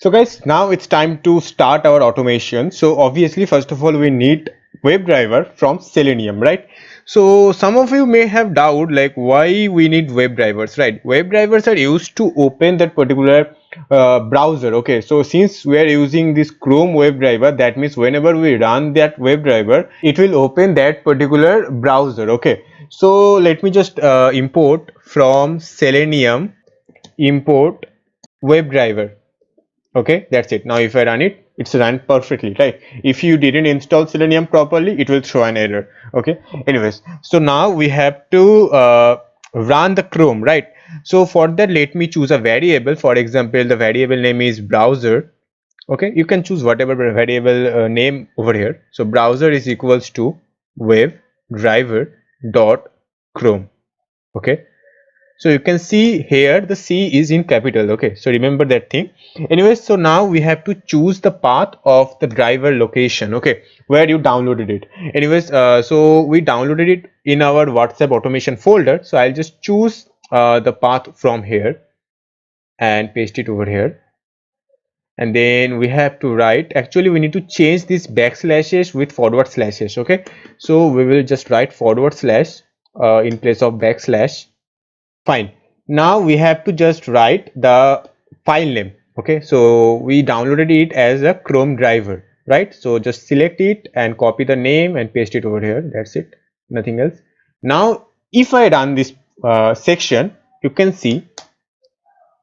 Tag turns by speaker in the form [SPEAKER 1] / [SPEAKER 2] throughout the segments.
[SPEAKER 1] So guys, now it's time to start our automation. So obviously, first of all, we need WebDriver from Selenium, right? So some of you may have doubt like why we need WebDrivers, right? WebDrivers are used to open that particular browser. Okay, so since we are using this Chrome WebDriver, that means whenever we run that WebDriver, it will open that particular browser. Okay, so let me just import from Selenium, import WebDriver. Okay, that's it. Now if I run it, it's run perfectly, right? If you didn't install Selenium properly, it will throw an error. Okay, anyways, so now we have to run the Chrome, right? So for that, let me choose a variable. For example, the variable name is browser. Okay, you can choose whatever variable name over here. So browser is equals to WebDriver dot Chrome. Okay, so you can see here the C is in capital. Okay, so remember that thing. Anyways, so now we have to choose the path of the driver location, okay, where you downloaded it. Anyways, so we downloaded it in our WhatsApp automation folder. So I'll just choose the path from here and paste it over here. And then we have to write, actually we need to change these backslashes with forward slashes. Okay, so we will just write forward slash in place of backslash. Fine. Now we have to just write the file name. Okay, so we downloaded it as a Chrome driver, right? So just select it and copy the name and paste it over here. That's it, nothing else. Now if I run this section, you can see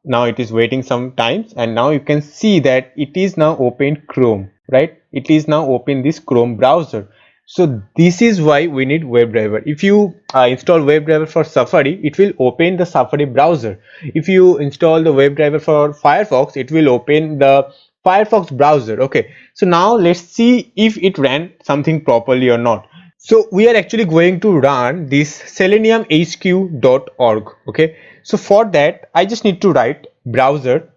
[SPEAKER 1] now it is waiting some times, and now you can see that it is now open Chrome, right? It is now open this Chrome browser. So this is why we need WebDriver. If you install WebDriver for Safari, it will open the Safari browser. If you install the WebDriver for Firefox, it will open the Firefox browser. Okay, so now let's see if it ran something properly or not. So we are actually going to run this seleniumhq.org. Okay, so for that I just need to write browser,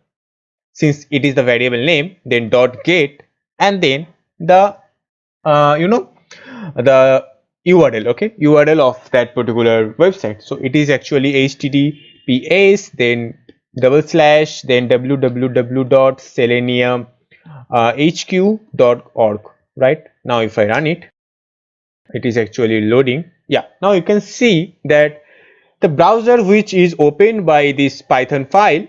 [SPEAKER 1] since it is the variable name, then dot get, and then the the URL. Okay, URL of that particular website. So it is actually https then double slash then www.seleniumhq.org. Right, now if I run it, it is actually loading. Yeah, now you can see that the browser which is opened by this Python file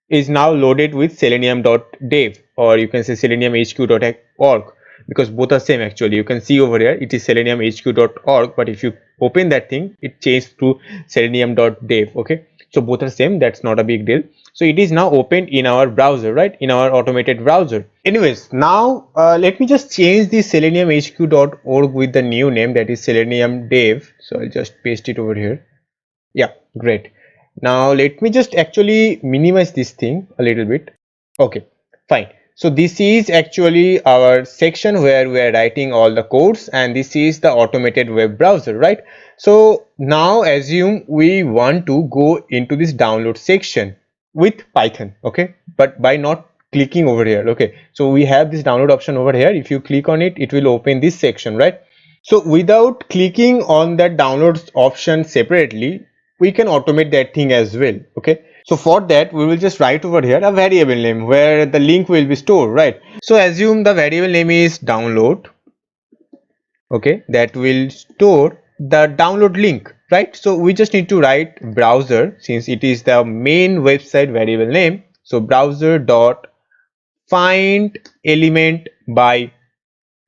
[SPEAKER 1] is now loaded with selenium.dev, or you can say seleniumhq.org, because both are same. Actually you can see over here it is seleniumhq.org, but if you open that thing, it changed to selenium.dev. okay, so both are same, that's not a big deal. So it is now opened in our browser, right, in our automated browser. Anyways, now let me just change the seleniumhq.org with the new name, that is selenium dev. So I'll just paste it over here. Yeah, great. Now let me just actually minimize this thing a little bit. Okay, fine. So this is actually our section where we are writing all the codes, and this is the automated web browser, right? So now assume we want to go into this download section with Python, okay, but by not clicking over here. Okay, so we have this download option over here. If you click on it, it will open this section, right? So without clicking on that downloads option separately, we can automate that thing as well. Okay, so for that we will just write over here a variable name where the link will be stored, right? So assume the variable name is download. Okay, that will store the download link, right? So we just need to write browser, since it is the main website variable name. So browser dot find element by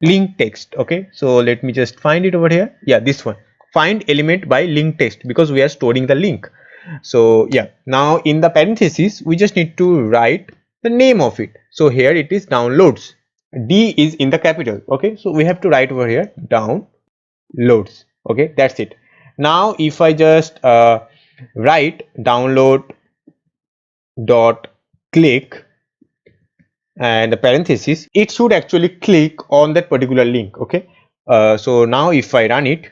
[SPEAKER 1] link text. Okay, so let me just find it over here. Yeah, this one, find element by link text, because we are storing the link. So yeah, now in the parentheses we just need to write the name of it. So here it is downloads, D is in the capital. Okay, so we have to write over here downloads. Okay, that's it. Now if I just write download dot click and the parenthesis, it should actually click on that particular link. Okay, so now if I run it,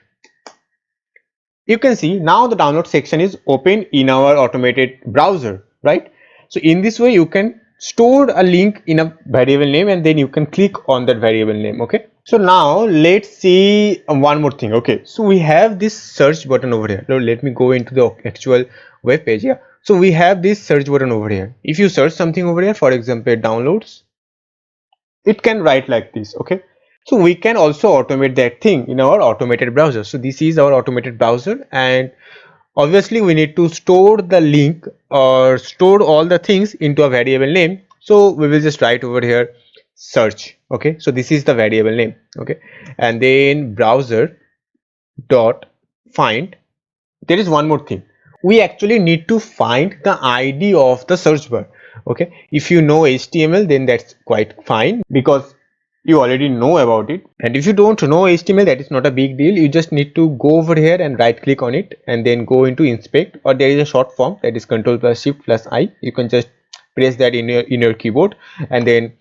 [SPEAKER 1] you can see now the download section is open in our automated browser, right? So in this way you can store a link in a variable name, and then you can click on that variable name. Okay, so now let's see one more thing. Okay, so we have this search button over here. Now let me go into the actual web page. Yeah, So we have this search button over here. If you search something over here, for example downloads, it can write like this. Okay, so we can also automate that thing in our automated browser. So this is our automated browser, and obviously we need to store the link or store all the things into a variable name. So we will just write over here search. Okay, so this is the variable name. Okay, and then browser dot find. There is one more thing, we actually need to find the ID of the search bar. Okay, if you know HTML, then that's quite fine because you already know about it. And if you don't know HTML, that is not a big deal. You just need to go over here and right click on it and then go into inspect, or there is a short form that is Ctrl plus Shift plus I. You can just press that in your keyboard and then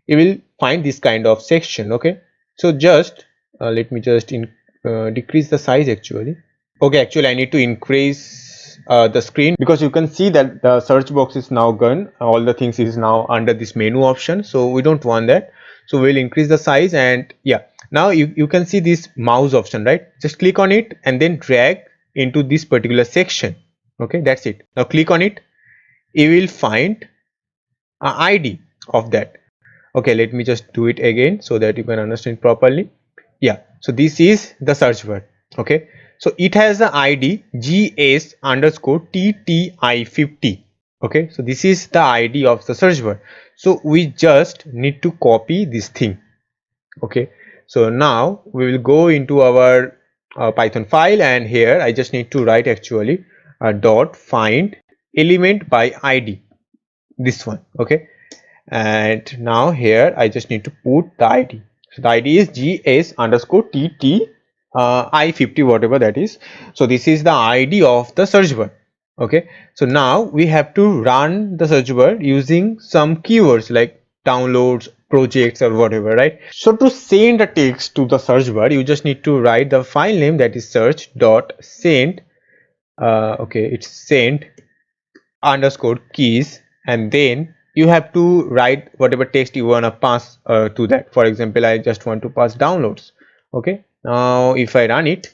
[SPEAKER 1] you will find this kind of section. Okay, so just let me just decrease the size actually. Okay, actually I need to increase the screen because you can see that the search box is now gone. All the things is now under this menu option, so we don't want that. So we'll increase the size, and yeah, now you can see this mouse option, right? Just click on it and then drag into this particular section. Okay, that's it. Now click on it, you will find an ID of that. Okay, let me just do it again so that you can understand properly. Yeah, so this is the search bar. Okay, so it has the ID gs underscore tti50. Okay, so this is the ID of the search bar. So we just need to copy this thing. Okay, so now we will go into our Python file, and here I just need to write actually dot find element by ID, this one. Okay, and now here I just need to put the ID. So the ID is gs underscore tt I50, whatever that is. So this is the ID of the search bar. Okay, so now we have to run the search bar using some keywords like downloads, projects, or whatever, right? So to send a text to the search bar, you just need to write the file name, that is search dot send. Okay, it's send underscore keys, and then you have to write whatever text you want to pass to that. For example, I just want to pass downloads. Okay, now if I run it,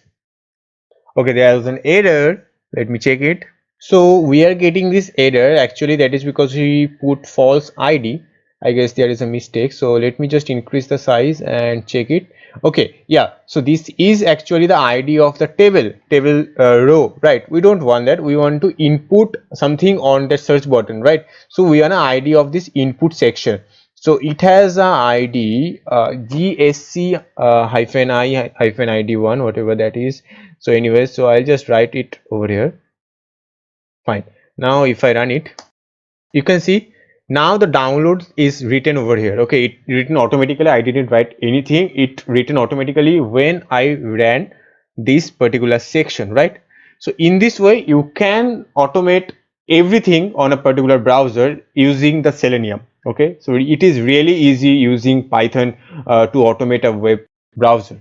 [SPEAKER 1] okay, there is an error. Let me check it. So we are getting this error. Actually that is because we put false ID. I guess there is a mistake. So let me just increase the size and check it. Okay, yeah, so this is actually the ID of the table row, right? We don't want that. We want to input something on the search button, right? So we want an ID of this input section. So it has a ID gsc hyphen I hyphen ID1, whatever that is. So anyway, so I'll just write it over here. Fine. Now if I run it, you can see now the download is written over here. Okay, it written automatically. I didn't write anything. It written automatically when I ran this particular section, right? So in this way you can automate everything on a particular browser using the Selenium. Okay, so it is really easy using Python to automate a web browser.